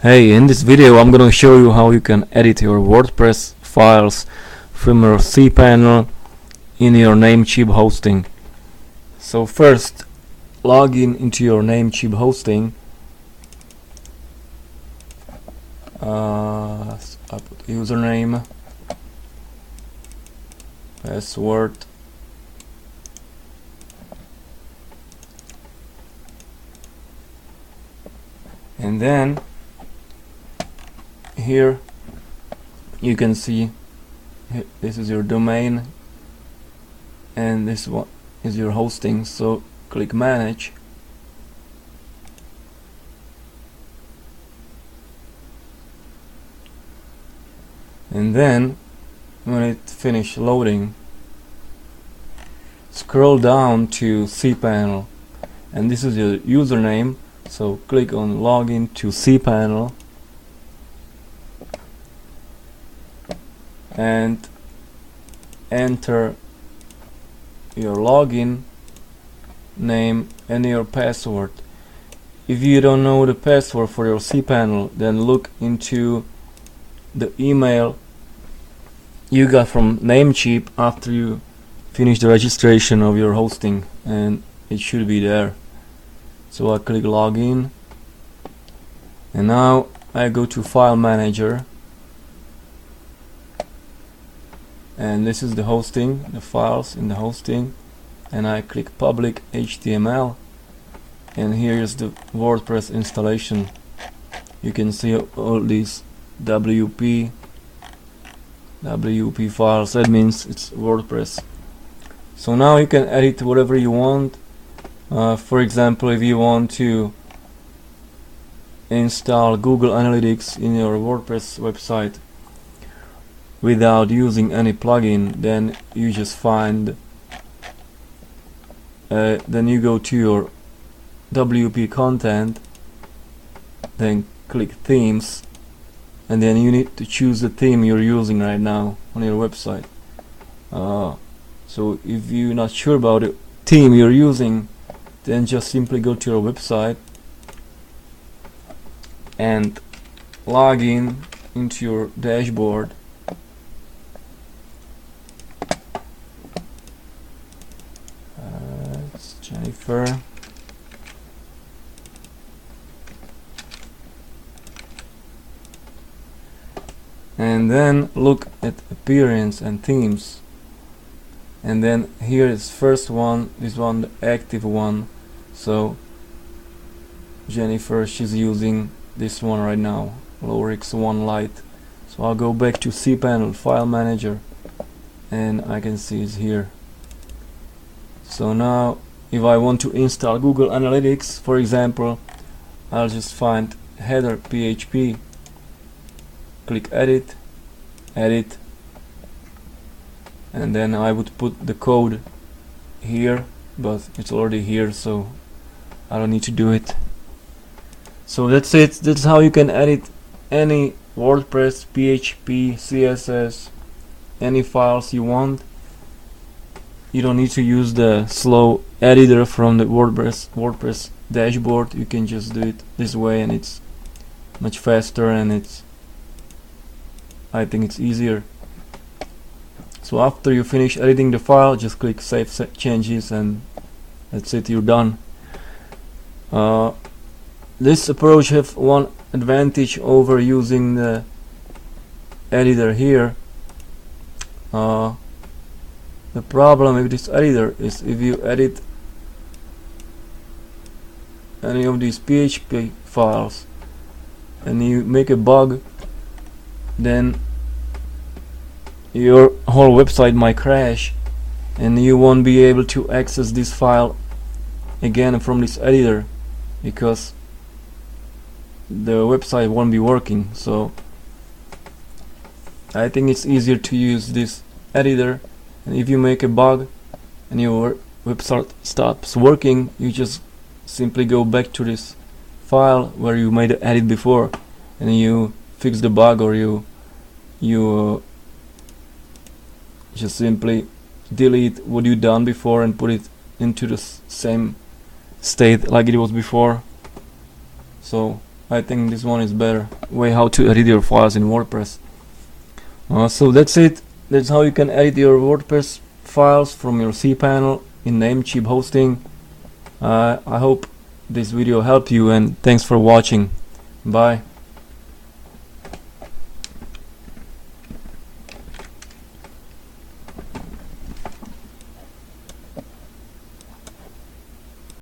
Hey, in this video I'm gonna show you how you can edit your WordPress files from your cPanel in your Namecheap hosting. So first, log in into your Namecheap hosting. I put username, password, and then here you can see this is your domain and this one is your hosting, so click manage, and then when it finishes loading, scroll down to cPanel, and this is your username, so click on login to cPanel and enter your login name and your password. If you don't know the password for your cPanel, then look into the email you got from Namecheap after you finish the registration of your hosting, and it should be there. So I click login, and now I go to file manager, and this is the hosting, the files in the hosting, and I click public HTML, and here is the WordPress installation. You can see all these WP files. That means it's WordPress. So now you can edit whatever you want. For example, if you want to install Google Analytics in your WordPress website without using any plugin, then you just find then you go to your WP content, then click themes, and then you need to choose the theme you're using right now on your website. So if you're not sure about the theme you're using, then just simply go to your website and log in into your dashboard. It's Jennifer. And then look at appearance and themes, and then here is first one, this one, the active one. So Jennifer, she's using this one right now, LoRix1 Lite. So I'll go back to cPanel file manager, and I can see it's here. So now if I want to install Google Analytics, for example, I'll just find header PHP, click edit, and then I would put the code here, but it's already here, so I don't need to do it. So that's it. That's how you can edit any WordPress, PHP, CSS, any files you want. You don't need to use the slow editor from the WordPress dashboard. You can just do it this way, and it's much faster, and I think it's easier. So after you finish editing the file, just click save changes, and that's it, you're done. This approach has one advantage over using the editor here. The problem with this editor is if you edit any of these PHP files and you make a bug, then your whole website might crash, and you won't be able to access this file again from this editor, because the website won't be working. So I think it's easier to use this editor, and if you make a bug and your website stops working, you just simply go back to this file where you made the edit before, and you fix the bug, or you just simply delete what you done before and put it into the same state like it was before. So I think this one is better way how to edit your files in WordPress. So that's it. That's how you can edit your WordPress files from your cPanel in Namecheap hosting. I hope this video helped you, and thanks for watching. Bye.